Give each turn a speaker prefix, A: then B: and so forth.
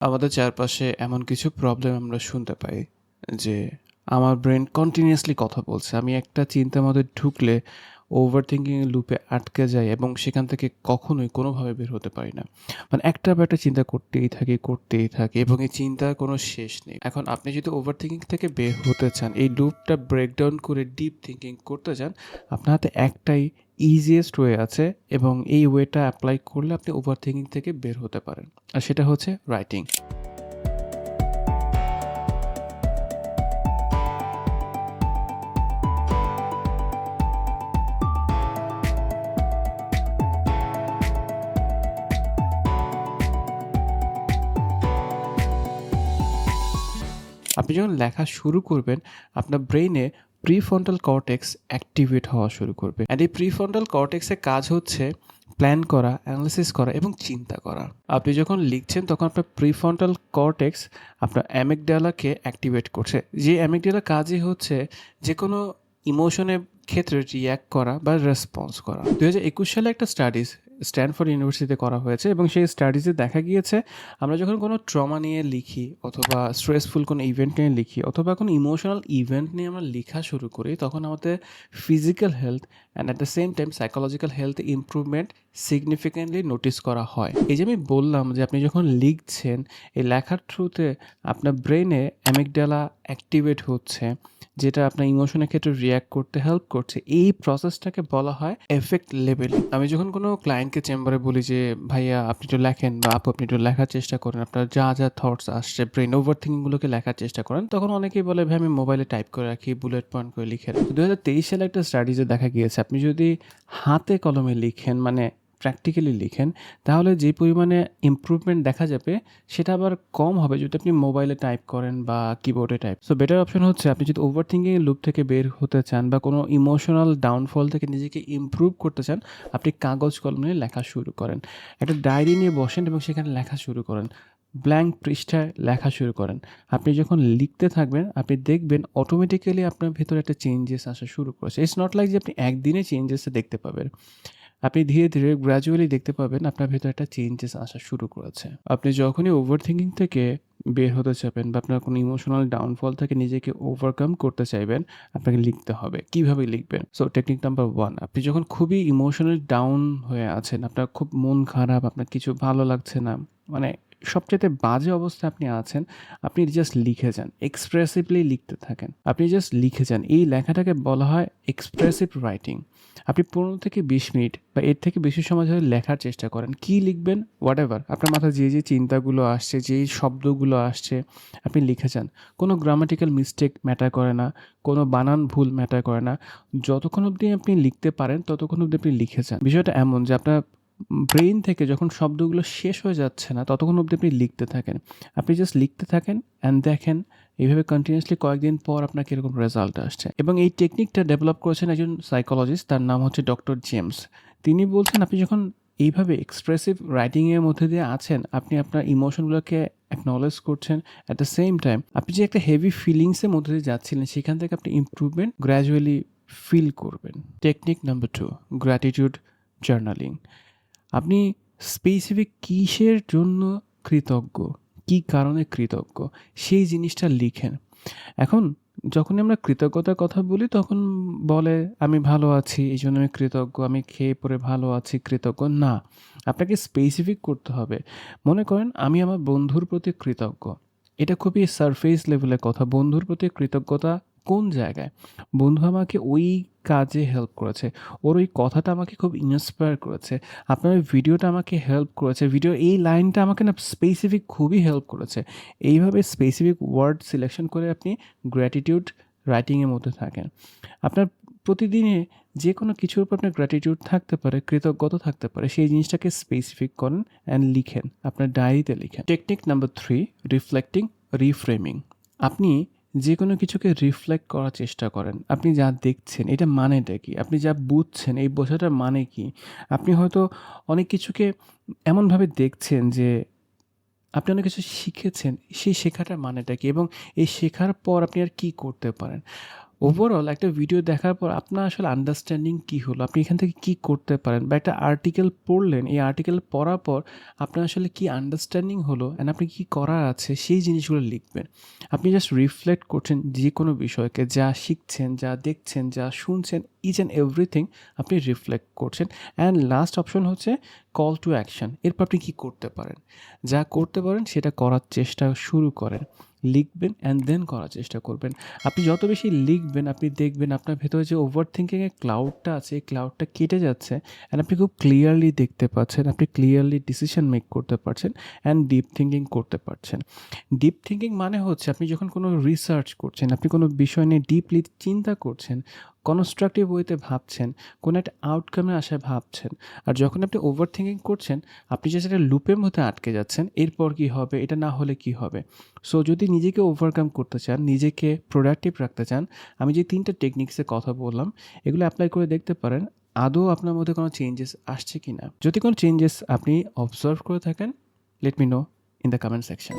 A: আমাদের চারপাশে এমন কিছু প্রবলেম আমরা শুনতে পাই যে আমার ব্রেন কন্টিনিউয়াসলি কথা বলছে। আমি একটা চিন্তার মধ্যে ঢুকলে ওভার থিংকিং এর লুপে আটকে যাই এবং সেখান থেকে কখনোই কোনোভাবে বের হতে পারি না। মানে একটার পর একটা চিন্তা করতেই থাকি এবং এই চিন্তার কোনো শেষ নেই। এখন আপনি যদি ওভার থিংকিং থেকে বের হতে চান, এই লুপটা ব্রেকডাউন করে ডিপ থিংকিং করতে চান, আপনার হাতে একটাই ইজিয়েস্ট ওয়ে আছে এবং এই ওয়েটা এপ্লাই করলে আপনি ওভার থিংকিং থেকে বের হতে পারেন। আর সেটা হচ্ছে রাইটিং। আপনি যখন লেখা শুরু করবেন, আপনার ব্রেইনে প্রিফ্রন্টাল কর্টেক্স অ্যাক্টিভেট হওয়া শুরু করবে। অ্যান্ড এই প্রিফ্রন্টাল কর্টেক্সের কাজ হচ্ছে প্ল্যান করা, অ্যানালিসিস করা এবং চিন্তা করা। আপনি যখন লিখছেন তখন আপনার প্রিফ্রন্টাল কর্টেক্স আপনার অ্যামিগডালাকে অ্যাক্টিভেট করছে। যে অ্যামিগডালার কাজই হচ্ছে যে কোনো ইমোশনের ক্ষেত্রে রিয়্যাক্ট করা বা রেসপন্স করা। 2021 সালে একটা স্টাডিজ স্ট্যানফোর্ড ইউনিভার্সিটিতে করা হয়েছে এবং সেই স্টাডিজে দেখা গিয়েছে আমরা যখন কোনো ট্রমা নিয়ে লিখি অথবা স্ট্রেসফুল কোনো ইভেন্ট নিয়ে লিখি অথবা কোনো ইমোশনাল ইভেন্ট নিয়ে আমরা লেখা শুরু করি, তখন আমাদের physical health and at the same time psychological health improvement significantly notice করা হয়। এই যে আমি বললাম যে আপনি যখন লিখছেন, এই লেখার থ্রুতে আপনার ব্রেনে অ্যামিগডালা অ্যাক্টিভেট হচ্ছে, যেটা আপনার ইমোশনের ক্ষেত্রে রিয়্যাক্ট করতে হেল্প করছে। এই প্রসেসটাকে বলা হয় এফেক্ট লেবেলিং। আমি যখন কোনো ক্লায়েন্টকে চেম্বারে বলি যে ভাইয়া আপনি একটু লেখেন বা আপু আপনি একটু লেখার চেষ্টা করেন, আপনার যা যা থটস আসছে ব্রেন ওভার থিঙ্কিংগুলোকে লেখার চেষ্টা করেন, তখন অনেকেই বলে ভাই আমি মোবাইলে টাইপ করে রাখি, বুলেট পয়েন্ট করে লিখে রাখি। 2023 সালে একটা স্টাডিজে দেখা গিয়েছে আপনি যদি হাতে কলমে লিখেন, মানে প্র্যাকটিক্যালি লিখেন, তাহলে যে পরিমাণে ইমপ্রুভমেন্ট দেখা যাবে সেটা আবার কম হবে যদি আপনি মোবাইলে টাইপ করেন বা কিবোর্ডে টাইপ। সো বেটার অপশন হচ্ছে আপনি যদি ওভার থিঙ্কিং লুপ থেকে বের হতে চান বা কোনো ইমোশনাল ডাউনফল থেকে নিজেকে ইমপ্রুভ করতে চান, আপনি কাগজ কলম নিয়ে লেখা শুরু করেন। একটা ডায়েরি নিয়ে বসেন এবং সেখানে লেখা শুরু করেন। ব্ল্যাঙ্ক পৃষ্ঠায় লেখা শুরু করেন। আপনি যখন লিখতে থাকবেন আপনি দেখবেন অটোমেটিক্যালি আপনার ভেতরে একটা চেঞ্জেস আসা শুরু করেছে। ইটস নট লাইক যে আপনি একদিনে চেঞ্জেসটা দেখতে পাবেন। আপনি ধীরে ধীরে গ্র্যাজুয়ালি দেখতে পাবেন আপনার ভেতরে একটা চেঞ্জেস আসা শুরু করেছে। আপনি যখনই ওভার থিঙ্কিং থেকে বের হতে চাইবেন বা আপনার কোনো ইমোশনাল ডাউনফল থেকে নিজেকে ওভারকাম করতে চাইবেন, আপনাকে লিখতে হবে। কিভাবে লিখবেন? সো টেকনিক নাম্বার 1, আপনি যখন খুবই ইমোশনালি ডাউন হয়ে আছেন, আপনার খুব মন খারাপ, আপনার কিছু ভালো লাগছে না, মানে সবচাইতে বাজে অবস্থায় আপনি আছেন, আপনি জাস্ট লিখে যান। এক্সপ্রেসিভলি লিখতে থাকেন। আপনি জাস্ট লিখে যান। এই লেখাটাকে বলা হয় এক্সপ্রেসিভ রাইটিং। আপনি 15 থেকে 20 মিনিট বা এর থেকে বেশি সময় ধরে লেখার চেষ্টা করেন। কী লিখবেন? হোয়াটএভার। আপনার মাথায় যে চিন্তাগুলো আসছে, যেই শব্দগুলো আসছে, আপনি লিখে যান। কোনো গ্রামাটিক্যাল মিস্টেক ম্যাটার করে না, কোনো বানান ভুল ম্যাটার করে না। যতক্ষণ অবধি আপনি লিখতে পারেন, ততক্ষণ অবধি আপনি লিখে যান। বিষয়টা এমন যে আপনার ব্রেইন থেকে যখন শব্দগুলো শেষ হয়ে যাচ্ছে না, ততক্ষণ অবধি আপনি লিখতে থাকেন। আপনি জাস্ট লিখতে থাকেন অ্যান্ড দেখেন এইভাবে কন্টিনিউয়াসলি কয়েকদিন পর আপনার কীরকম রেজাল্ট আসছে। এবং এই টেকনিকটা ডেভেলপ করেছেন একজন সাইকোলজিস্ট, তার নাম হচ্ছে ডক্টর জেমস। তিনি বলছেন আপনি যখন এইভাবে এক্সপ্রেসিভ রাইটিংয়ের মধ্যে দিয়ে আছেন, আপনি আপনার ইমোশনগুলোকে অ্যাকনলেজ করছেন। অ্যাট দ্য সেম টাইম আপনি যে একটা হেভি ফিলিংসের মধ্যে দিয়ে যাচ্ছিলেন, সেখান থেকে আপনি ইমপ্রুভমেন্ট গ্র্যাজুয়ালি ফিল করবেন। Technique number 2, gratitude journaling. আপনি স্পেসিফিক কিসের জন্য কৃতজ্ঞ, কী কারণে কৃতজ্ঞ, সেই জিনিসটা লিখেন। এখন যখনই আমরা কৃতজ্ঞতার কথা বলি তখন বলে আমি ভালো আছি এই জন্য আমি কৃতজ্ঞ, আমি খেয়ে পরে ভালো আছি কৃতজ্ঞ না। আপনাকে স্পেসিফিক করতে হবে। মনে করেন আমি আমার বন্ধুর প্রতি কৃতজ্ঞ। এটা খুবই সারফেস লেভেলের কথা। বন্ধুর প্রতি কৃতজ্ঞতা কোন জায়গায়? বন্ধু আমাকে ওই কাজে হেল্প করেছে, ওর ওই কথাটা আমাকে খুব ইন্সপায়ার করেছে, আপনার ওই ভিডিওটা আমাকে হেল্প করেছে, ভিডিও এই লাইনটা আমাকে না স্পেসিফিক খুবই হেল্প করেছে। এইভাবে স্পেসিফিক ওয়ার্ড সিলেকশন করে আপনি গ্র্যাটিটিউড রাইটিংয়ের মধ্যে থাকেন। আপনার প্রতিদিনে যে কোনো কিছুর উপর আপনার গ্র্যাটিটিউড থাকতে পারে, কৃতজ্ঞতা থাকতে পারে, সেই জিনিসটাকে স্পেসিফিক করেন অ্যান্ড লিখেন, আপনার ডায়েরিতে লিখেন। Technique number 3, reflecting, reframing. আপনি যে কোনো কিছুকে রিফ্লেক্ট করার চেষ্টা করেন। আপনি যা দেখছেন এটা মানেটা কী? আপনি যা বুঝছেন এই বোঝাটার মানে কী? আপনি হয়তো অনেক কিছুকে এমনভাবে দেখছেন যে আপনি অনেক কিছু শিখেছেন, সেই শেখাটার মানেটা কী এবং এই শেখার পর আপনি আর কী করতে পারেন? ওভারঅল একটা ভিডিও দেখার পর আপনার আসলে আন্ডারস্ট্যান্ডিং কী হলো? আপনি এখান থেকে কী করতে পারেন? বা একটা আর্টিকেল পড়লেন, এই আর্টিকেল পড়ার পর আপনার আসলে কী আন্ডারস্ট্যান্ডিং হলো অ্যান্ড আপনি কী করার আছে সেই জিনিসগুলো লিখবেন। আপনি জাস্ট রিফ্লেক্ট করছেন যেকোনো বিষয়কে, যা শিখছেন, যা দেখছেন, যা শুনছেন, ইচ অ্যান্ড এভরিথিং আপনি রিফ্লেক্ট করছেন। অ্যান্ড লাস্ট অপশন হচ্ছে কল টু অ্যাকশন। এরপর আপনি কী করতে পারেন? যা করতে পারেন সেটা করার চেষ্টা শুরু করেন। লিখবেন অ্যান্ড দেন করার চেষ্টা করবেন। আপনি যত বেশি লিখবেন আপনি দেখবেন আপনার ভেতরে যে ওভার থিংকিংয়ের ক্লাউডটা আছে এই ক্লাউডটা কেটে যাচ্ছে অ্যান্ড আপনি খুব ক্লিয়ারলি দেখতে পাচ্ছেন, আপনি ক্লিয়ারলি ডিসিশন মেক করতে পারছেন অ্যান্ড ডিপ থিঙ্কিং করতে পারছেন। ডিপ থিঙ্কিং মানে হচ্ছে আপনি যখন কোনো রিসার্চ করছেন, আপনি কোনো বিষয় নিয়ে ডিপলি চিন্তা করছেন, কনস্ট্রাকটিভ ওয়েতে ভাবছেন, কোনো একটা আউটকামের আশায় ভাবছেন। আর যখন আপনি ওভার থিঙ্কিং করছেন আপনি জাস্ট একটা লুপের মধ্যে আটকে যাচ্ছেন, এরপর কী হবে, এটা না হলে কী হবে। সো যদি নিজেকে ওভারকাম করতে চান, নিজেকে প্রোডাক্টিভ রাখতে চান, আমি যে ৩ টা টেকনিক্সের কথা বললাম এগুলো অ্যাপ্লাই করে দেখতে পারেন আদৌ আপনার মধ্যে কোনো চেঞ্জেস আসছে কিনা। যদি কোনো চেঞ্জেস আপনি অবজার্ভ করে থাকেন, let me no in the comment section.